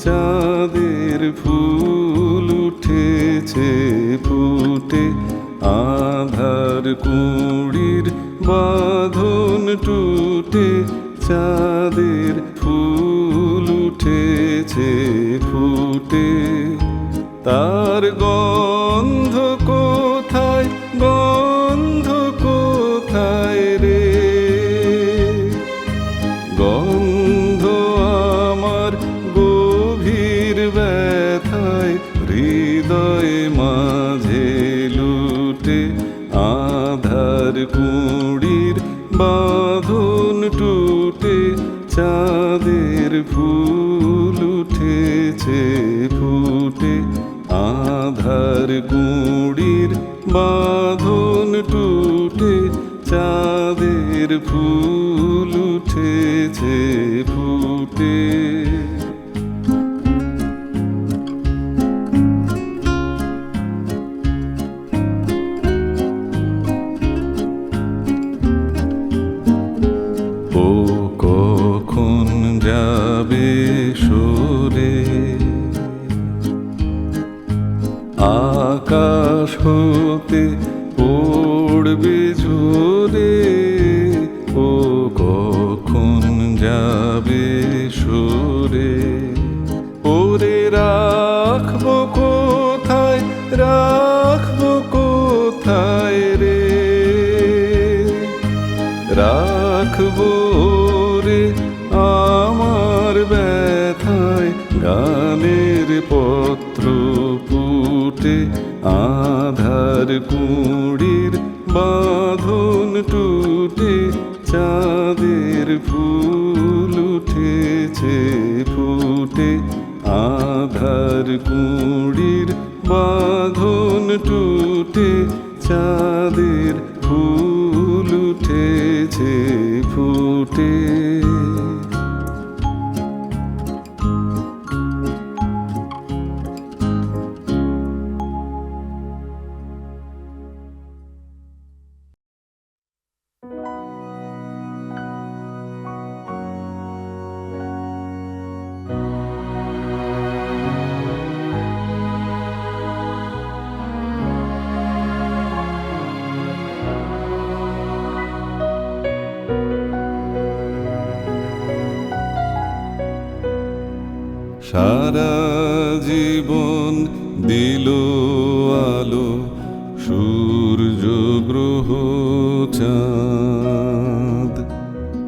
চাঁদের ফুল উঠেছে ফুটে, আধার কুঁড়ির বাঁধন টুটে, চাঁদের ফুল উঠেছে ফুটে। তার গন্ধ কোথায়, গন্ধ কোথায় রে? গন্ধ আমার গভীর ব্যথায় হৃদয় মাঝে লুটে, আধার কুঁড়ির বাঁধন টুটে, চাঁদের ফুল উঠেছে ফুটে, আধার কুঁড়ির বাঁধন টুটে, চাঁদের ফুল উঠেছে ফুটে। ও কখন যাবে সরে, আকাশ হতে পড়বে ঝরে, ও কখন যাবে সরে। ওরে রাখবো কোথায়, রাখবো কোথায় রে? রাখবো রে আমার ব্যথায় গানের পত্র পুটে, আধার কুঁড়ির বাঁধন টুটে, চাঁদের ফুল উঠেছে ফুটে, আধার কুঁড়ির বাঁধন টুটে, চাঁদের ফুল উঠেছে ফুটে। সারা জীবন দিল আলো সূর্য গ্রহ চাঁদ,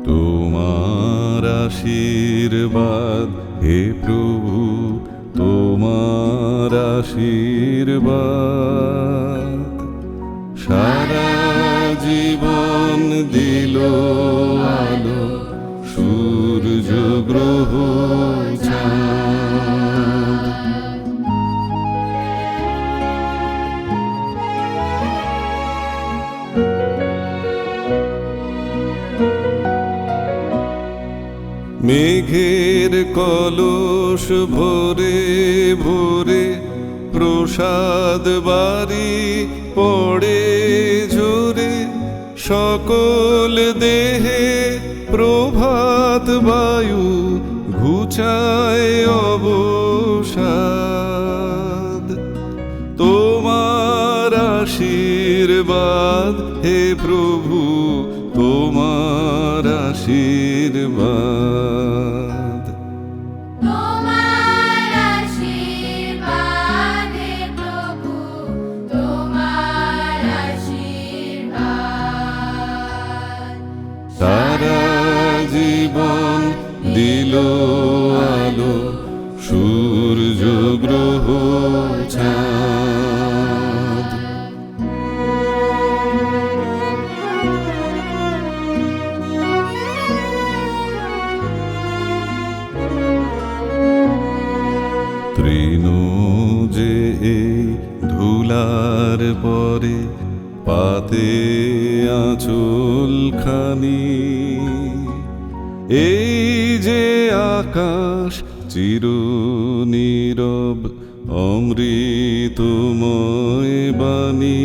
তোমার আশীর্বাদ হে প্রভু, তোমার আশীর্বাদ। সারা জীবন দিল আলো সূর্য গ্রহ চাঁদ। মেঘের কলস ভরে ভরে প্রসাদ বাড়ি পড়ে ঝরে, সকল দেহে প্রভাত বায়ু ঘুচায় অবসাদ। তোমার আশীর্বাদ হে প্রভু, তোমার আশীর্বাদ। তোমার আশীর্বাদ হে প্রভু, তোমার আশীর্বাদ। সারা জীবন দিল আলো সূর্য গ্রহ চাঁদ। তৃণ যে এই ধুলার পরে পাতে আঁচল খানি, এই যে আকাশ চির নীরব অমৃতময় বাণী।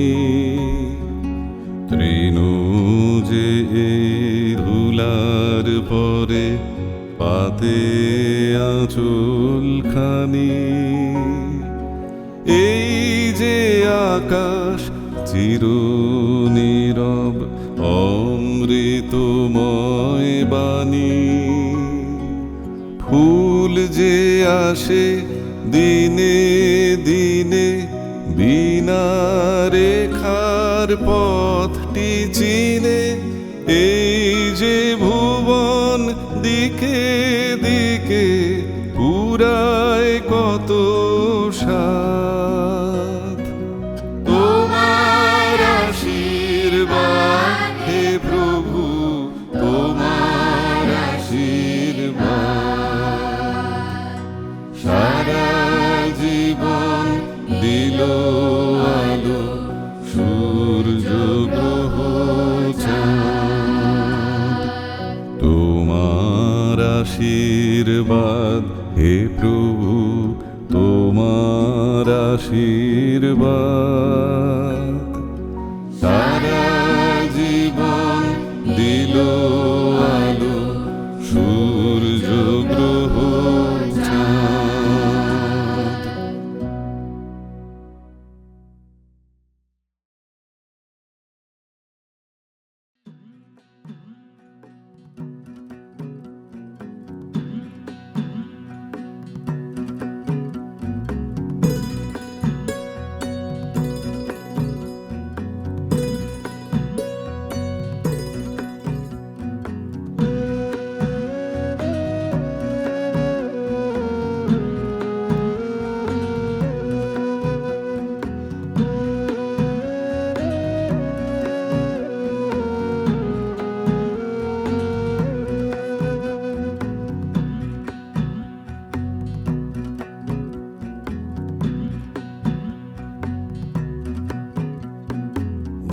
তৃণ যে এই ধুলার পরে পাতে আঁচল খানি। এই যে আকাশ চির নীরব অমৃতময় বাণী, ফুল যে আসে দিনে দিনে বিনা রেখার পথটি চিনে। এই যে ভুবন দিকে দিকে পুরায় কত সাথ, তোমার আশীর্বাদ হে প্রভু, তোমার আশীর্বাদ সারা জীবন দিল আলো, সূর্য গ্রহ চাঁদ। তোমার আশীর্বাদ হে প্রভু, তোমার আশীর্বাদ সারা জীবন দিল আলো, সূর্য গ্রহ চাঁদ।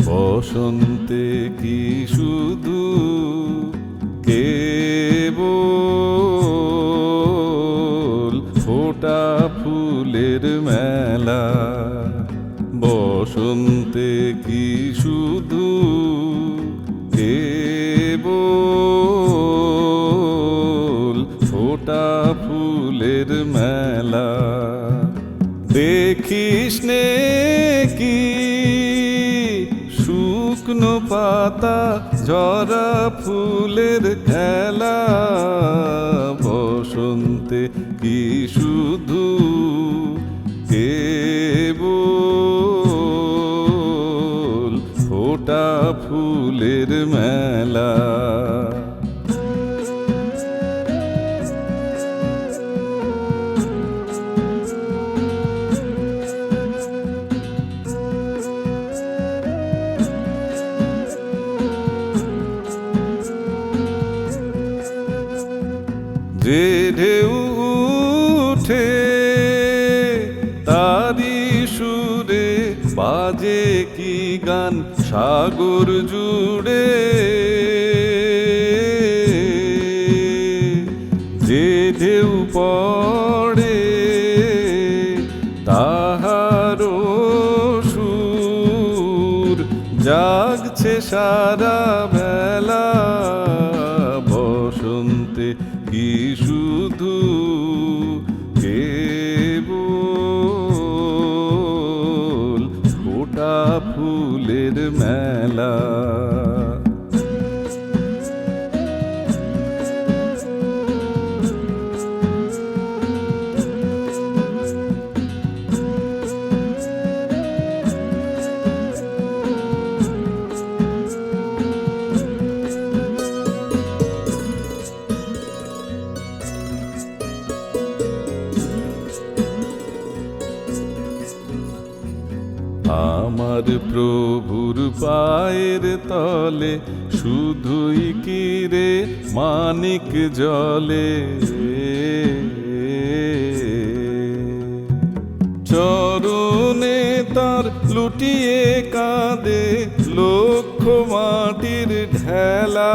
বসন্তে কি শুধু কেবল ফোটা ফুলের মেলা, বসন্তে কি শুধু কেবল ফোটা ফুলের মেলা। দেখিস নে কি শুকনো পাতা ঝরা ফুলের খেলা, বসন্তে কি শুধু কেবল ফোটা ফুলের মেলা। যে ঢেউ উঠে তারি সুরে বাজে কি গান সাগর জুড়ে, যে ঢেউ পড়ে তাহার সুর জাগছে সারা বেলা, বসন্তে কি শুধু কেবল ফোটা ফুলের মেলা। আমার প্রভুর পায়ের তলে শুধুই কি রে মানিক জলে, চরণে তার লুটিয়ে কাঁদে লক্ষ মাটির ঢেলা।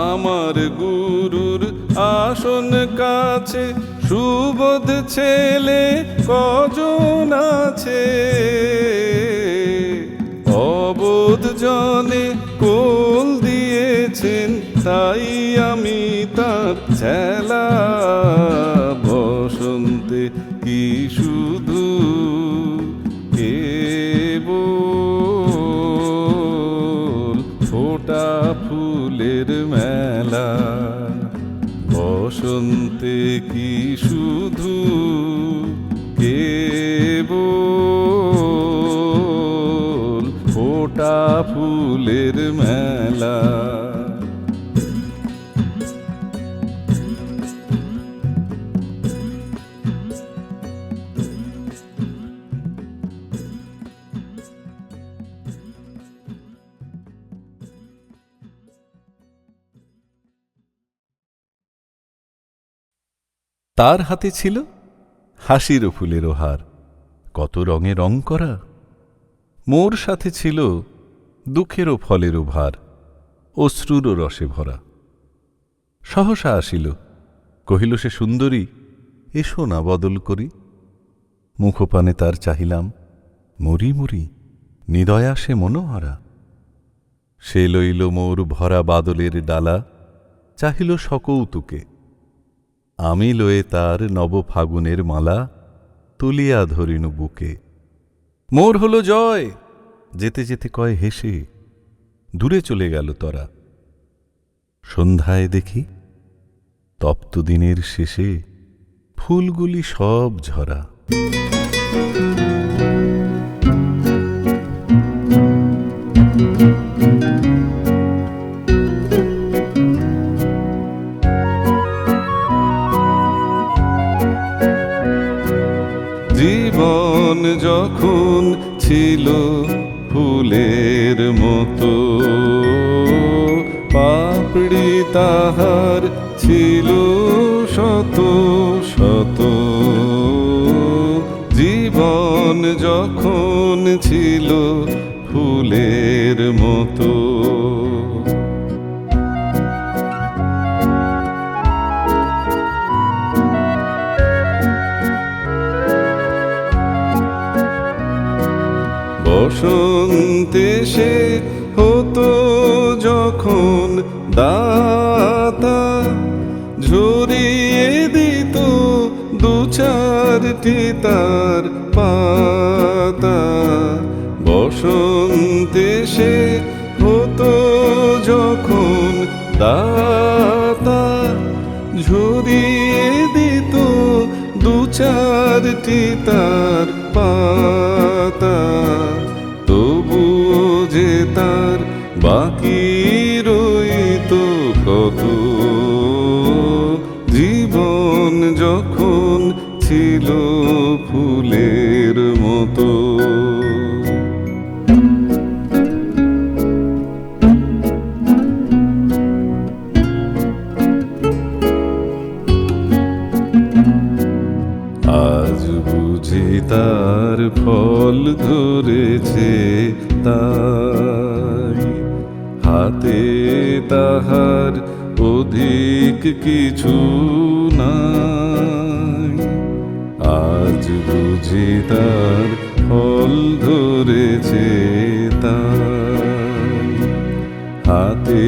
আমার গুরুর আসন কাছে সুবোধ ছেলে কজন আছে, অবোধ জনে কোল দিয়েছে গেছেন তাই আমি তার চেলা। বসন্তে কি শুধু কেবল ফোটা ফুলের মেলা। বসন্তে কি শুধু কেবল ফোটা ফুলের মেলা। তার হাতে ছিল হাসির ফুলেরও হার, কত রঙে রং করা। মোর সাথে ছিল দুঃখেরও ফলেরও ভার, অশ্রুরও রসে ভরা। সহসা আসিল, কহিল সে সুন্দরী, এসো না বদল করি। মুখপানে তার চাহিলাম, মরি মরি নিদয়া সে মনোহরা। সে লইল মোর ভরা বাদলের ডালা, চাহিল সকৌতুকে। আমি লয়ে তার নব ফাগুনের মালা, তুলিয়া ধরিনু বুকে। মোর হল জয়, যেতে যেতে কয় হেসে, দূরে চলে গেল তরা। সন্ধ্যায় দেখি তপ্ত দিনের শেষে ফুলগুলি সব ঝরা। জীবন যখন ছিল ফুলের মতো, পাপড়ি তাহার ছিল শত শত। জীবন যখন ছিল ফুলের মতো, বসন্তে সে হতো যখন দাতা, ঝরিয়ে দিত দু চারটি তার পাতা। বসন্তে সে হতো যখন দাতা, ঝরিয়ে দিত দু চারটি তার পাতা। তবুও যে তার বাকি রইত কত, জীবন যখন ছিল ফুলের মতো। আজ বুঝি তার ফল ধরেছে তাই, হাতে তাহার অধিক কিছু নাই। আজ বুঝি তার ফল ধরেছে তাই, হাতে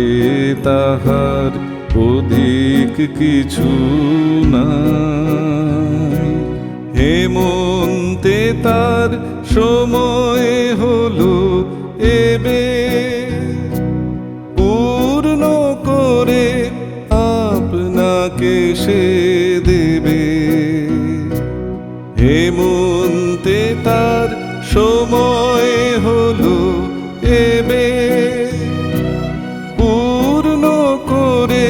তাহার অধিক কিছু নাই। হেমন্তে তার সময় হলো এবে, পূর্ণ করে আপনাকে সে দেবে। হেমন্তে তার সময় হলো এবে, পূর্ণ করে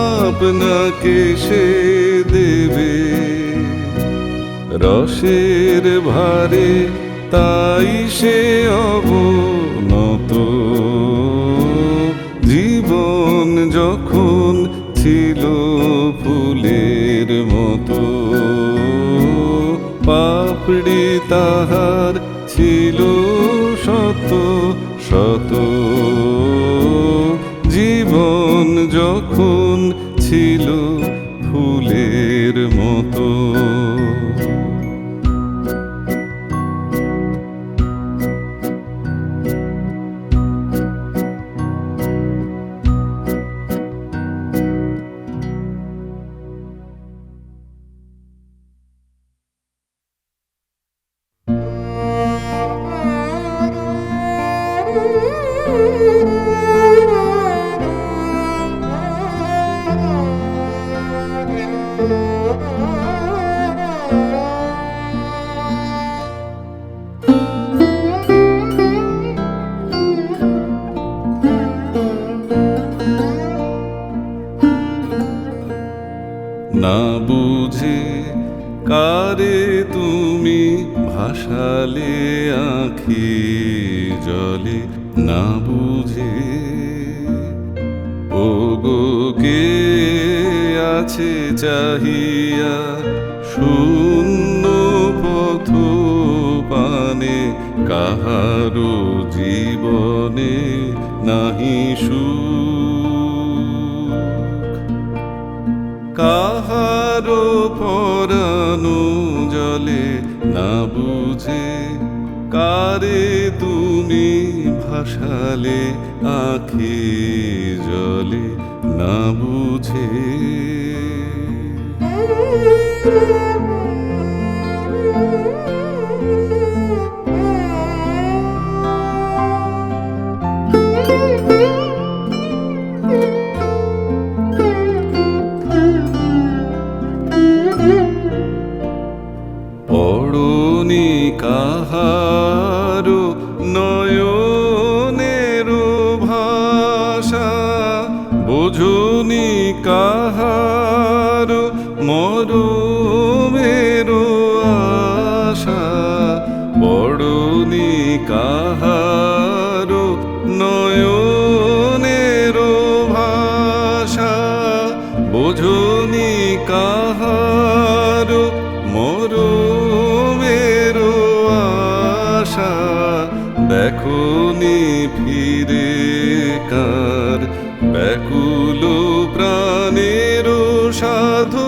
আপনাকে সে দেবে। রসের ভারে তাই সে অবনত, জীবন যখন ছিল ফুলের মতো। পাপড়ি তাহার ছিল শত শত, জীবন যখন ছিল ফুলের মতো। না বুঝে কারে তুমি ভাসালে আঁখি জলে, না বুঝে। ও গো কে আছে চাহিয়া শূন্য পথ পানে, কাহারো জীবনে নাহি সুখ, কাহারো পরানো জলে, না বুঝে কারে তুমি ভাসালে আঁখি জলে, না বুঝে। পড়নি কাহারো নয়নের ভাষা, বোঝনি কাহারো মরমের আশা, পড়নি কাহারো নয়নের ভাষা, বোঝনি কাহারো মরমের আশা, দেখনি ফিরে কার ব্যাকুল প্রাণের সাধু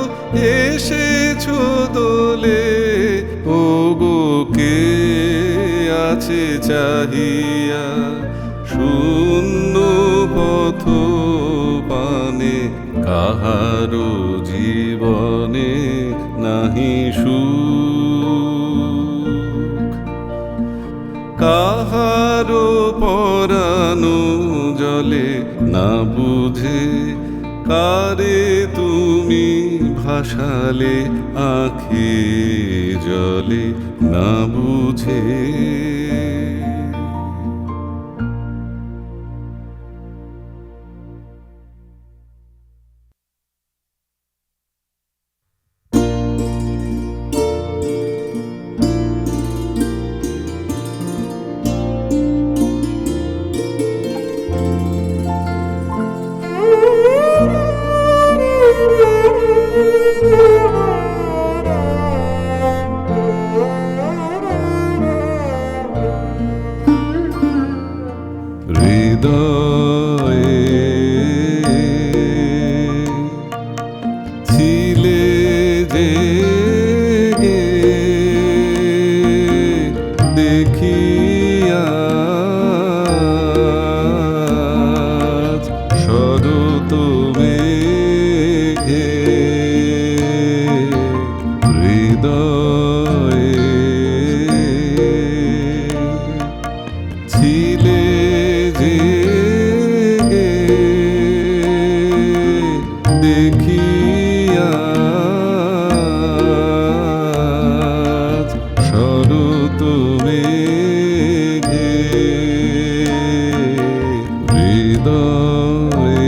এসেছো দোলে। ও গো কে আছে চাহিয়া শূন্য পথ পানে, কাহারো জীবনে নাহি সুখ, কাহারো পরানো জলে, না বুঝে কারে তুমি ভাসালে আঁখি জলে, না বুঝে। হৃদয়ে ছিলে জেগে দেখিয়া শরৎ মেঘে, হৃদয়ে ছিলে জেগে দেখিয়া শরৎ মেঘে, হৃদয়ে।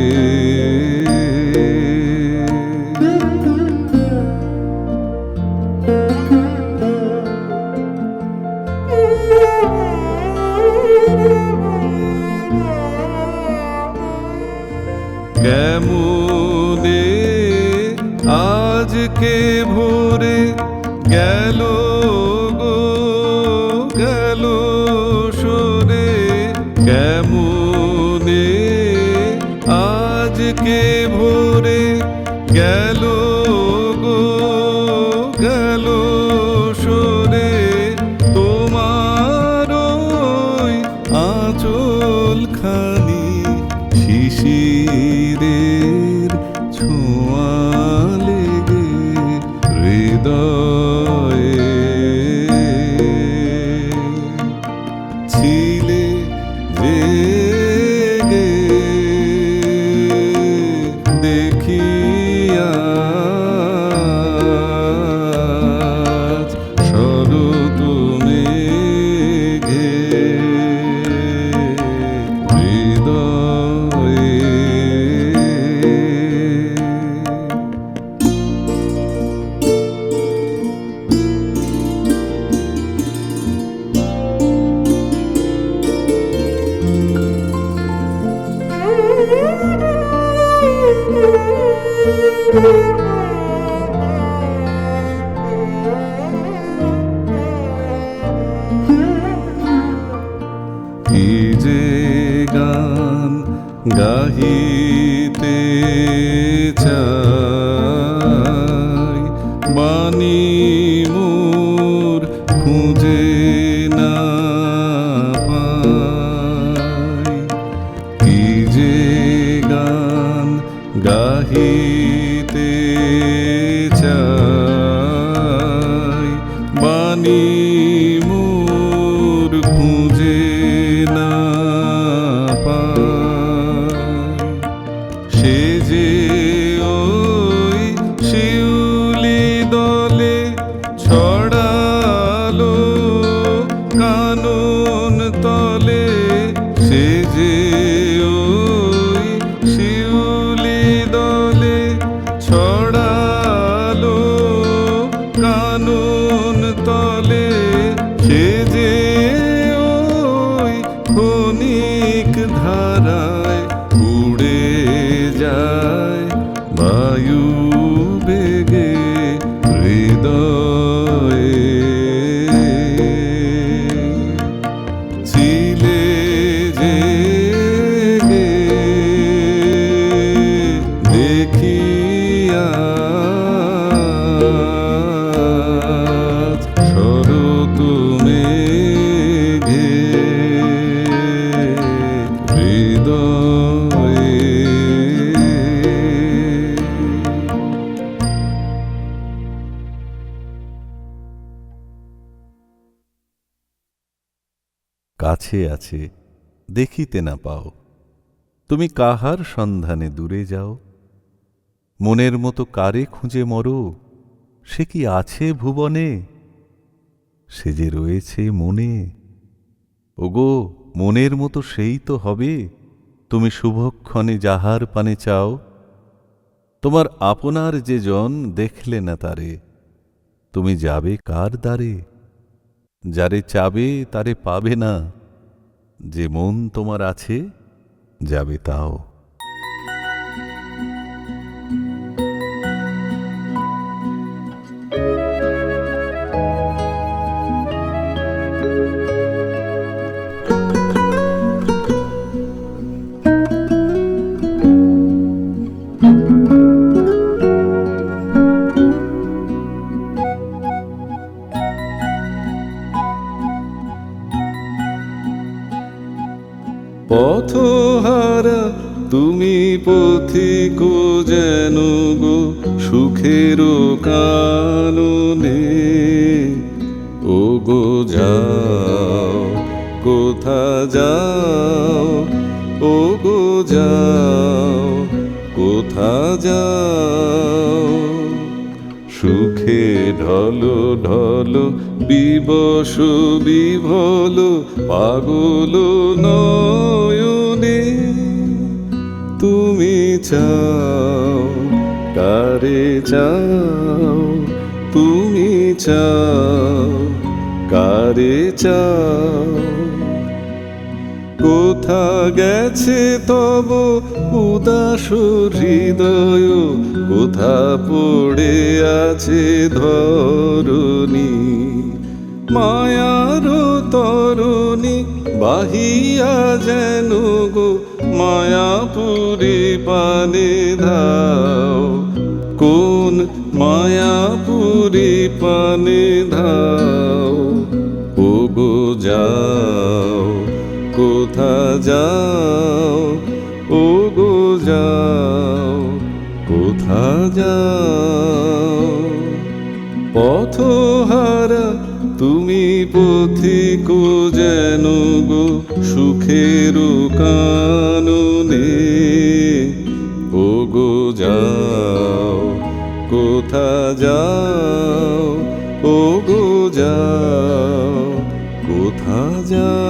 কেমনে আজকে ভোরে গেল গো গেল সরে, কেমনে আজকে ভোরে গেল গো গেল সরে, তোমার ওই আঁচল খানি শিশিরের ছোঁয়া লেগে, হৃদয়ে ছিলে জেগে দেখিয়া কি যে গান গাহিতে চাই, বাণী মোর খুঁজে না পাই। কি যে গান গাহিতে চাই, বাণী মোর খুঁজে না পাই। সে যে ওই শিউলি দলে ছড়ালো কানন তলে, সে যে ওই শিউলি দলে ছড়ালো কানন তলে, সে যে ওই ক্ষণিক ধারায় উড়ে যায় বায়ু বেগে হৃদয়ে। ছিলে জেগে দেখিয়া শরৎ মেঘে হৃদয়ে। কাছে আছে দেখিতে না পাও, তুমি কাহার সন্ধানে দূরে যাও। মনের মতো কারে খুঁজে মরো, সে কি আছে ভুবনে, সে যে রয়েছে মনে। ওগো মনের মতো সেই তো হবে, তুমি শুভক্ষণে যাহার পানে চাও। তোমার আপনার যে জন দেখলে না তারে, তুমি যাবে কার দ্বারে। যারে চাবে তারে পাবে না, যে মন তোমার আছে যাবে তাও। পথহারা তুমি পথিক যেন গো সুখের কাননে। ও গো যাও কোথা যাও, ও গো যাও কোথা যাও। সুখে ঢলো ঢলো বিবশ বিভল পাগল নয়নে। তুমি চাও কারে চাও, তুমি চাও কারে চাও। কোথা গেছে তব উদাস হৃদয়, কোথা পড়ে আছে ধরণী। মায়ার তরণী বাহিয়া যেন গো মায়াপুরী পানে ধাও। কোন মায়াপুরী পানে ধাও। ও গো যাও কোথা যাও, ও গো যাও কোথা যাও। পথহারা তুমি পথিক যেন গো সুখের কাননে। ও গো যাও কোথা যাও, ও গো যাও কোথা যাও।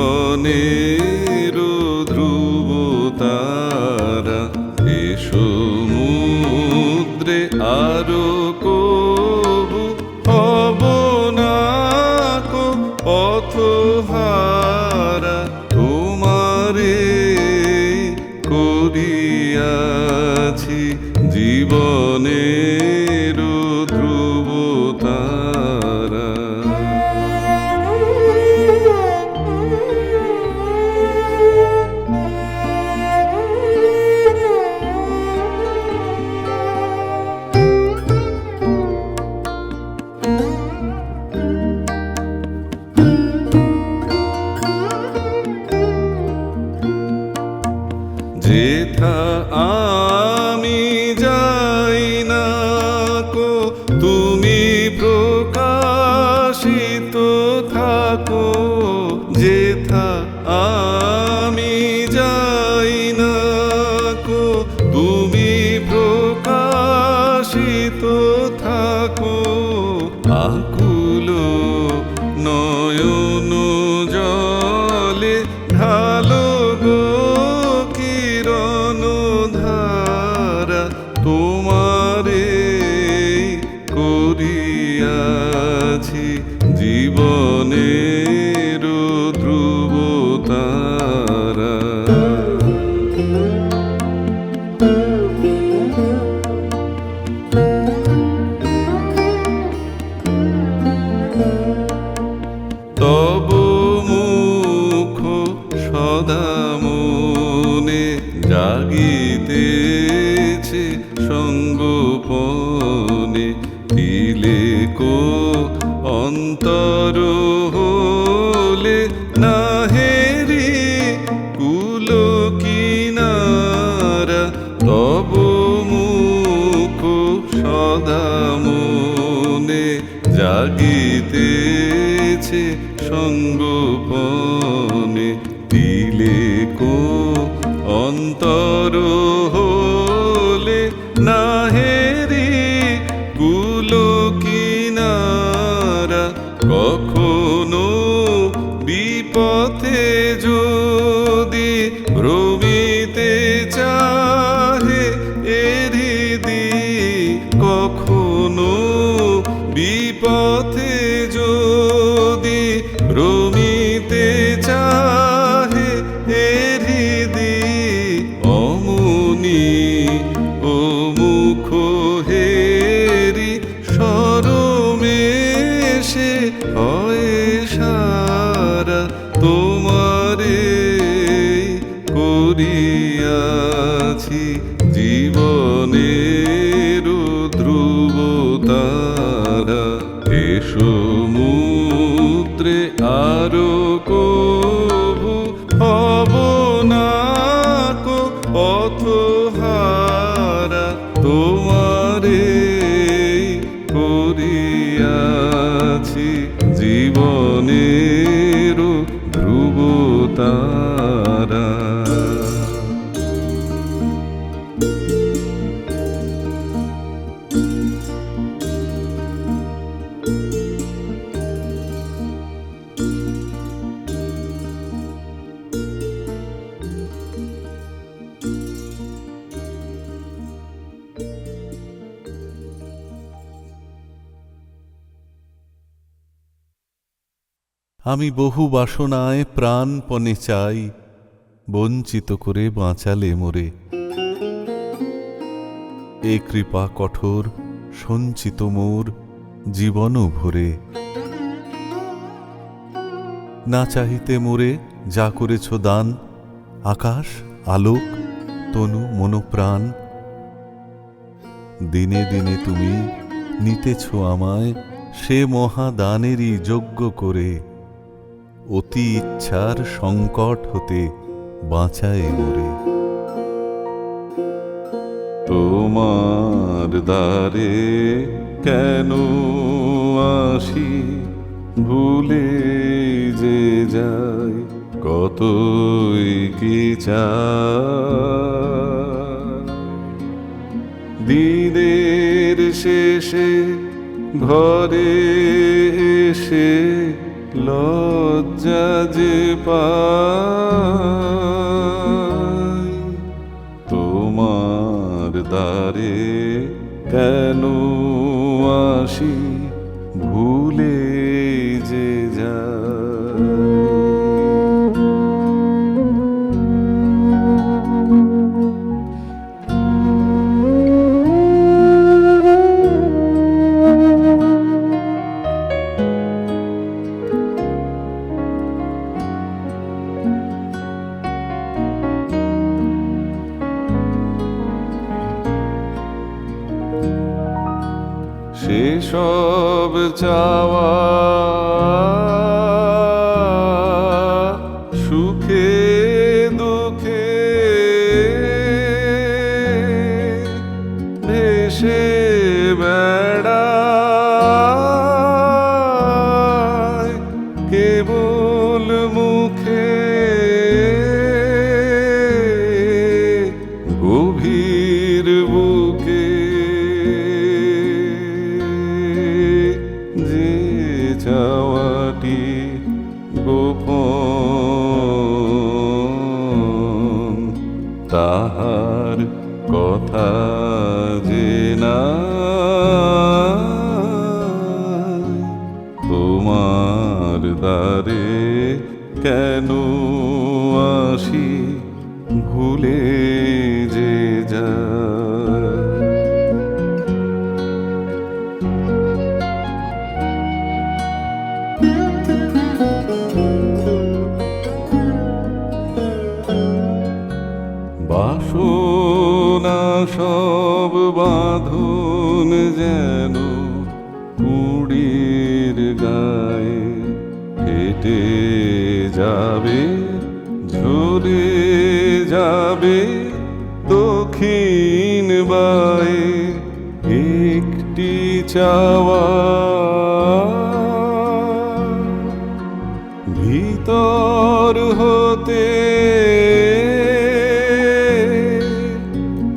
জীবনের ধ্রুব তারা, এ সমুদ্রে আরো কবু হব না কো পথহারা, তোমারে করিয়াছি জীবনের ধ্রুব তারা। যেথা আমি যাই না কো তুমি প্রকাশিত থাকো, যেথা আমি যাই না কো তুমি প্রকাশিত থাকো। আকুল নয়ন জলে ঢালো গো কিরণ ধারা, তোমারে করিয়াছি জীবনের ধ্রুব তারা। তব মুখ সদা মনে জাগিতেছে সঙ্গোপনে, দিলে কো অন্তর হলে না হেরি কুল কিনারা, তব মুখ সদা মনে জাগিতেছে সঙ্গোপনে, দিলে কো অন্তর হলে না হেরি কুল কিনারা। কখনো বিপথে যদি ভ্রমিতে চাহে এরিদি, কখনো বিপথে যদি ভ্রমিতে চাহে এরিদি, অমনি ও মুখ হেরি সরমেশে হয় সারা, তোমারে করিয়াছি জীবনের ধ্রুব তারা। এ সমুদ্রে আরো কবু হব না কো পথহারা, তোমারে করিয়াছি জীবনের ধ্রুব তারা। আমি বহু বাসনায় প্রাণপণে চাই, বঞ্চিত করে বাঁচালে মোরে। এ কৃপা কঠোর সঞ্চিত মোর জীবন ভরে, না চাহিতে মোরে যা করেছ দান, আকাশ আলোক তনু মনোপ্রাণ। দিনে দিনে তুমি নিতেছ আমায় সে মহাদানেরই যোগ্য করে, অতি ইচ্ছার সংকট হতে বাঁচায় মোরে। তোমার দ্বারে কেন আসি ভুলে যে যাই, কতই কি চাই। দিনের শেষে ঘরে এসে লজ্জা যে পাই তোমার দ্বারে কেন আসি ভুলে যে যাই। সেসব চাওয়া সুখে দুঃখে ভেসে বেড়ায় কেবল মুখে গভীর বুকে যে চাওয়াটি গোপন তাহার কথা যে না তোমার দ্বারে কেন আসি ভুলে যে যায়। বাসনা সব বাঁধন যেন কুড়ির গায়ে হেঁটে যাবে ঝরে যাবে দক্ষিণ বায়ে একটি চাওয়া ভিতর হতে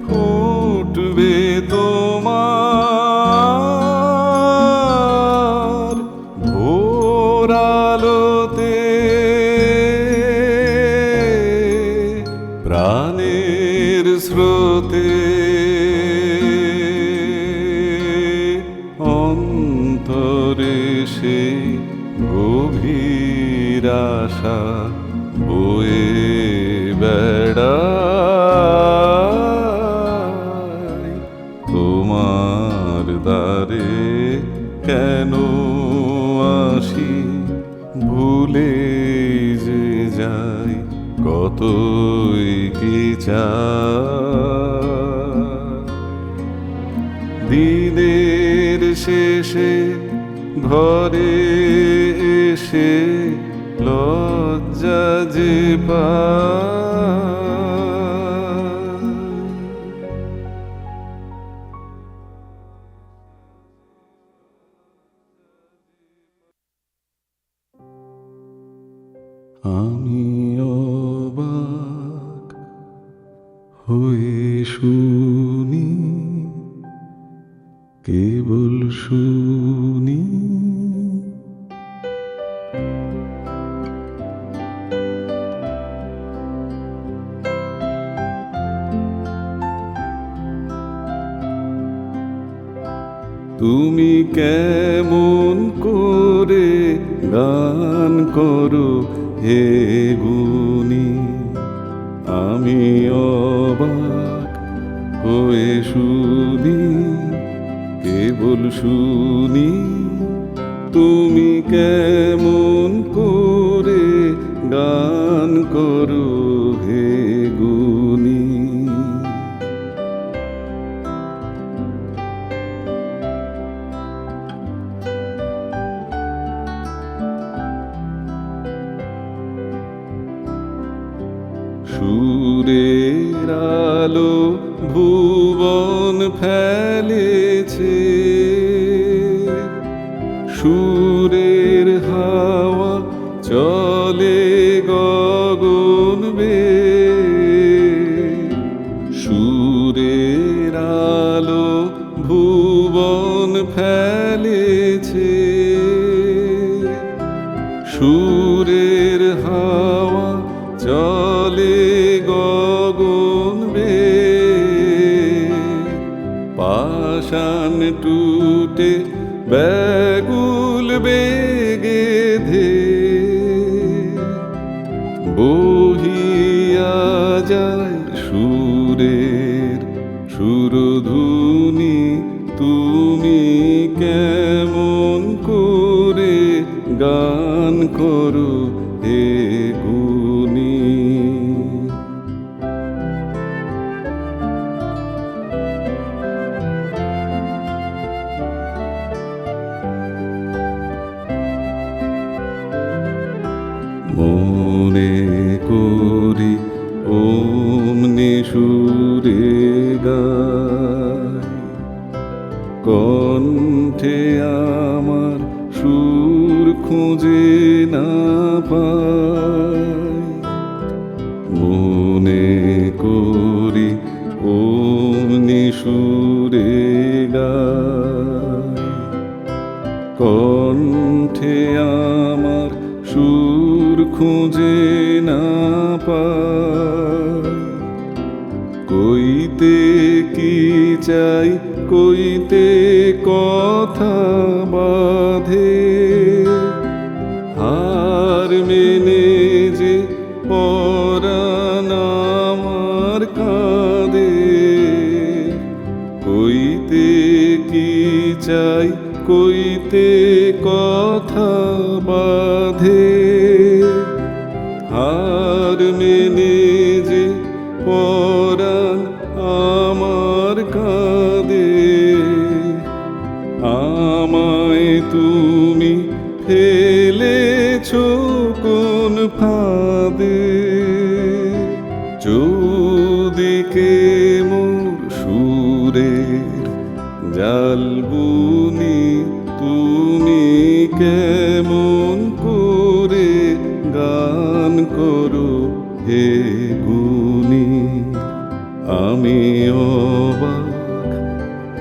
ফুটবে তোমার ভোর আলোতে প্রাণের স্রোতে অন্তরে সে গভীর আশা বয়ে বেড়ায় তোমার দ্বারে কেন আসি ভুলে যে যাই কতই কি চাই। দিনের শেষে ঘরে এসে লজ্জা যে পাই। আমি অবাক হয়ে শুনি কেবল শুনি তুমি কেমন করে গান করো হে গুণী। আমি অবাক হয়ে শুনি কেবল শুনি তুমি কেমন করে গান করো হে গুণী। সুরের আলো ভুবন ফেলেছে সুরের হাওয়া চলে গগন বেয়ে সুরের আলো ভুবন ফেলেছে চলে গগন বেয়ে, পাষাণ টুটে ব্যাকুল বেগে ধেয়ে, বহিয়া যায় সুরের সুরধুনি, তুমি কেমন করে গান করো হে গুণী। মনে করি অমনি সুরে গায়, কণ্ঠে আমার সুর খুঁজে না পাই। মনে করি অমনি সুরে গায়, কণ্ঠে আমার সুর খুঁজে না পাই। কইতে কি চাই, কইতে কথা বাঁধে, হার মেনে যে পরাণ আমার কাঁদে। কইতে কি চাই, কইতে কথা বাঁধে, হার মেনে যে পরাণ আমার কাঁদে। আমায় তুমি ফেলেছ কোন ফাঁদে, চৌদিকে মোর সুরের জাল বুনি, তুমি কেমন করে গান করো হে গুণী। আমি অবাক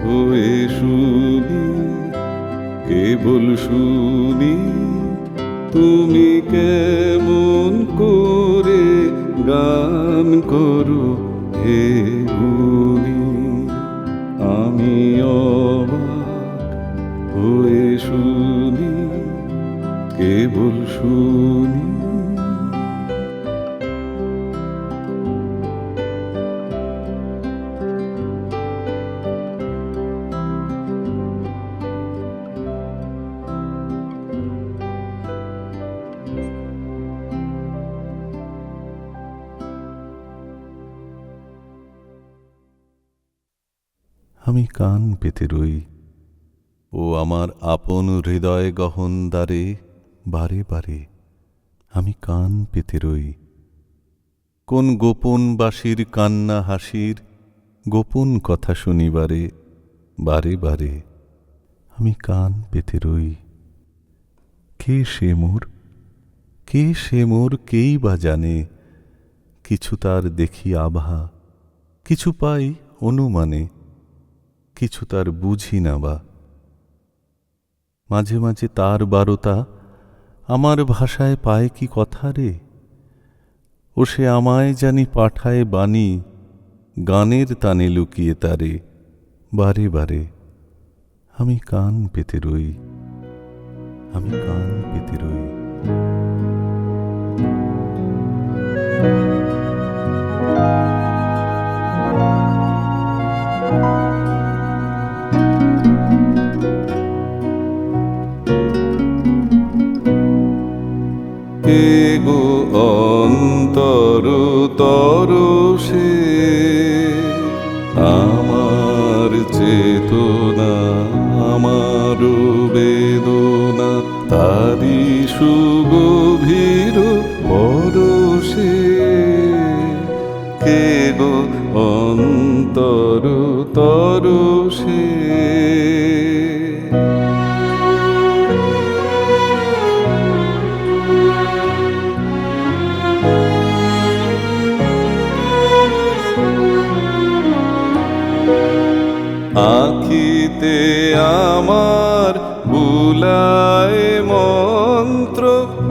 হয়ে শুনি, কেবল শুনি, তুমি কেমন করে গান করো হে গুণী। আমি অবাক হয়ে শুনি, কেবল শুনি। আমি কান পেতে রই ও আমার আপন হৃদয় গহন দ্বারে, বারে বারে আমি কান পেতে রই। কোন গোপন বাঁশির কান্না হাসির গোপন কথা শুনিবারে, বারে বারে আমি কান পেতে রই। কে সে মোর, কে সে মোর, কেই বা জানে। কিছু তার দেখি আভা, কিছু পাই অনুমানে, কিছু তার বুঝি না বা। মাঝে মাঝে তার বারতা আমার ভাষায় পায় কি কথা রে। ও সে আমায় জানি পাঠায় বাণী, গানের তানে লুকিয়ে তারে, বারে বারে আমি কান পেতে রই, আমি কান পেতে রই। কে গো অন্তর তরসে, আমার চেতনা আমার বেদনা, তারি সুগভীর পরশে। কে গো অন্তর তরসে, আখিতে আমার বুলায় মন্ত্র,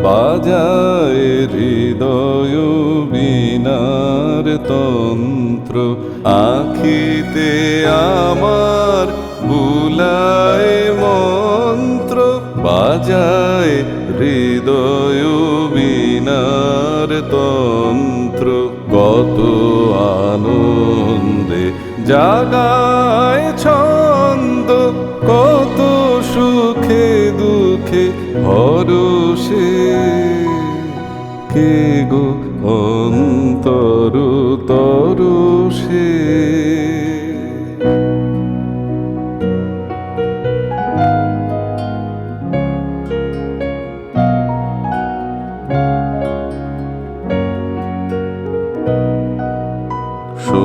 বাজায় হৃদয় বীণার তন্ত্র আখিতে আমার বুলায় মন্ত্র বাজায় হৃদয় বীণার তন্ত্র কত আনন্দে জাগায় ছন্দ কত সুখে দুঃখে হরষে কে গো অন্তর তরুষে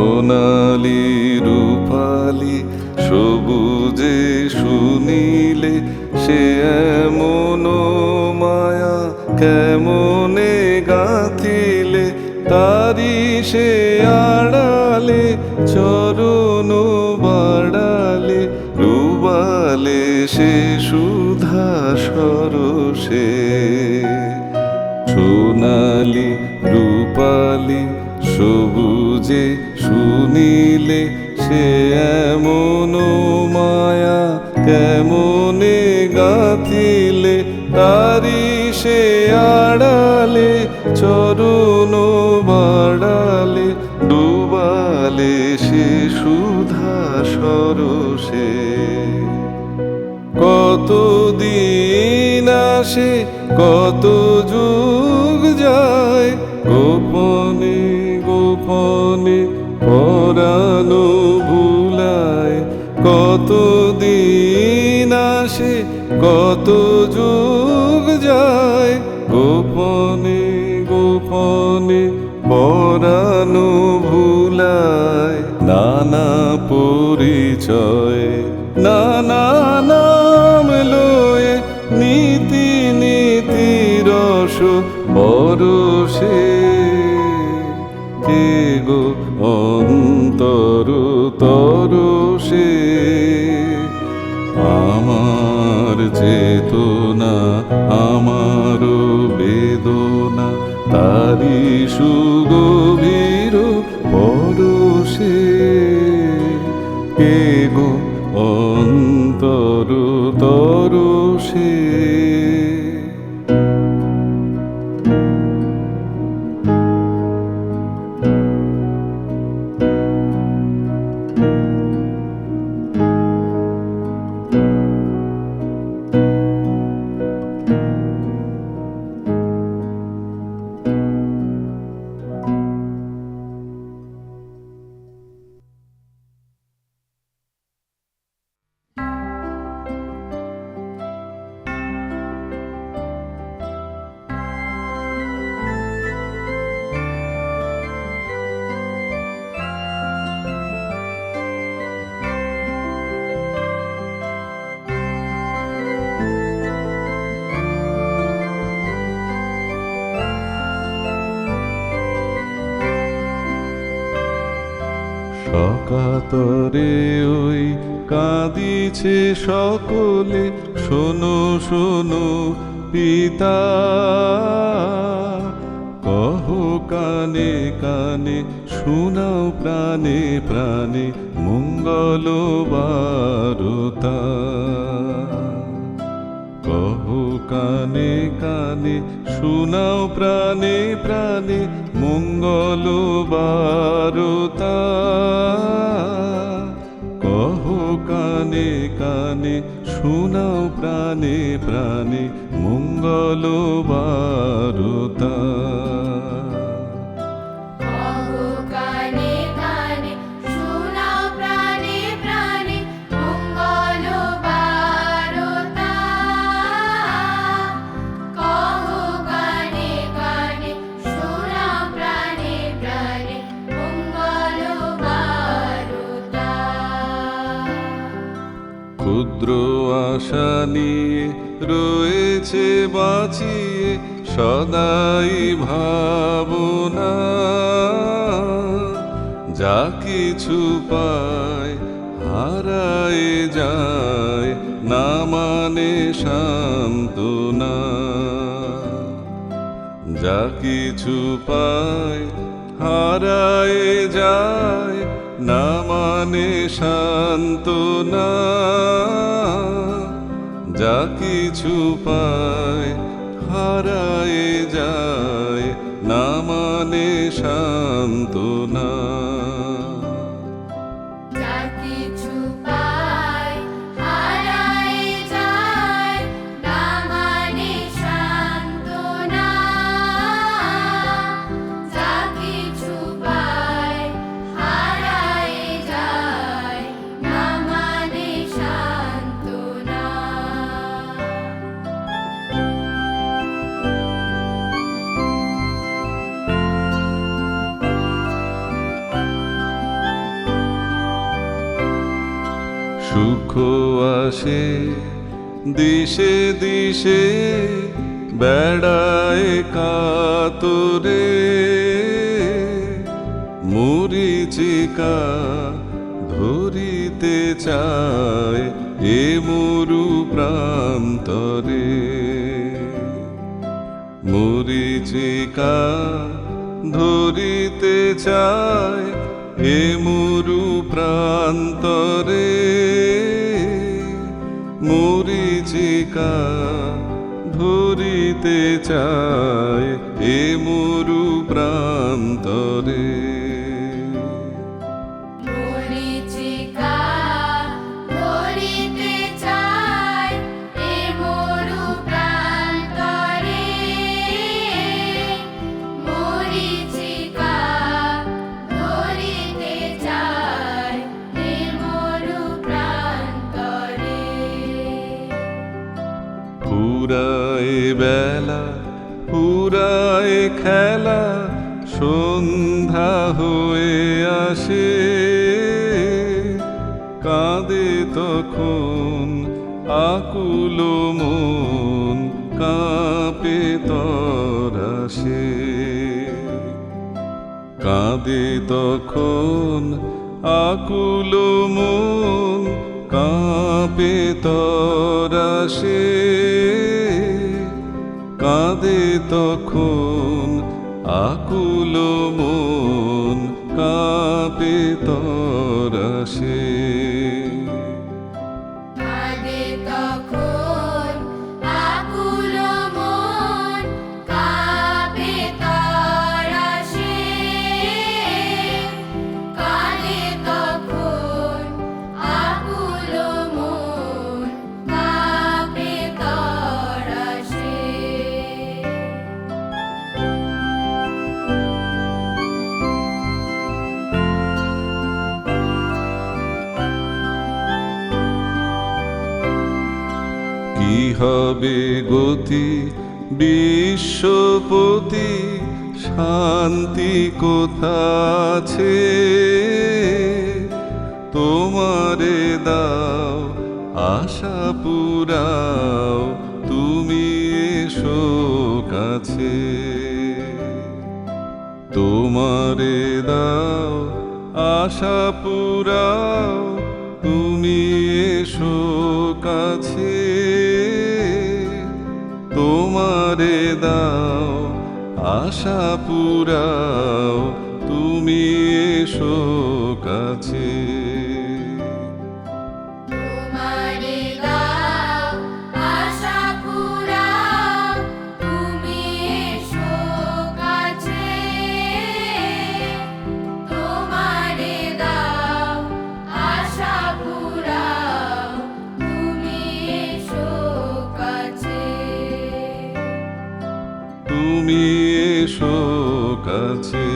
সোনালি রূপালি সবুজে শুনিলে সে এমন মায়া কেমনে গাঁথিলে তারি সে আড়ালে চরণ বাড়ালে রুবালে সে সুধা সরসে সোনালি রূপালি সবুজে শুনিলে সে এমন মায়া কেমনে গাঁথিলে তারি সে আড়ালে চরণ বাড়ালে ডুবালে সে সুধা সরসে কত দিন আসে কত যুগ যায় গোপনে গোপনে পরানো ভুলায় কত দিন আসে কত যুগ যায় গোপনে গোপনে পরানো ভুলায় নানা পরিচয় নানা নাম লয়ে নীতি নীতি রস বরষে কে গো অন্তর তরষে আমার চেতনা আমার বেদনা তারি সুগভীর পরশে কে গো অন্তর তরষে সকাতরে ওই কাঁদিছে সকলে শোনো শোনো পিতা কহ কানে কানে শোনাও প্রাণে প্রাণে মঙ্গল বারতা কহ কানে কানে শোনাও প্রাণে প্রাণে মঙ্গল বারতা কহ কানে কানে শোনাও প্রাণে প্রাণে মঙ্গল বারতা কহো কানে কানে শোনাও প্রাণে প্রাণে মঙ্গল বারতা কহো কানে কানে শোনাও প্রাণে প্রাণে মঙ্গল বারতা ক্ষুদ্র আশা নিয়ে রয়েছে বাঁচিয়ে সদাই ভাবনা যা কিছু পায় হারায় যায় না মানে সান্ত্বনা যা কিছু পায় হারায় যায়, না মানে সান্ত্বনা। যা কিছু পায় হারায় যায়, না মানে সান্ত্বনা। যা কিছু পায় হারায় যায়, না মানে সান্ত্বনা। যা কিছু পায় হারায় যায়, না মানে সান্ত্বনা। সুখ আসে দিশে দিশে, বেড়ায় কাতরে। মরীচিকা ধরিতে চায় এ মরু প্রান্তরে। মরীচিকা ধরিতে চায় এ মরু প্রান্তরে। মরীচিকা ধরিতে চায় এ মরু প্রান্তরে। মরীচিকা ধরিতে চায় এ মরু প্রান্তরে। মরীচিকা ধরিতে চায় এ মরু প্রান্তরে। ফুরায় বেলা ফুরায় খেলা, সন্ধ্যা হয়ে আসে। কাঁদে তখন আকুল মন, কাঁপে তরাসে। কাঁদে তখন আকুল মন, কাঁপে তরাসে। কাঁদে তখন আকুল মন, কাঁপে তরাসে। কাঁদে তখন আকুল মন, কাঁপে তরাসে। কাঁদে তখন আকুল মন, কাঁপে তরাসে। কি হবে গতি বিশ্বপতি, শান্তি কোথা আছে? তোমারে দাও আশা পুরাও, তুমি এসো কাছে। তোমারে দাও আশা পুরাও, তুমি এসো কাছে। তোমারে দাও আশা পুরাও, তুমি এসো কাছে। তোমারে দাও আশা পুরাও, তুমি এসো কাছে। তোমারে দাও আশা পুরাও, তুমি এসো কাছে। তুমি এসো কাছে।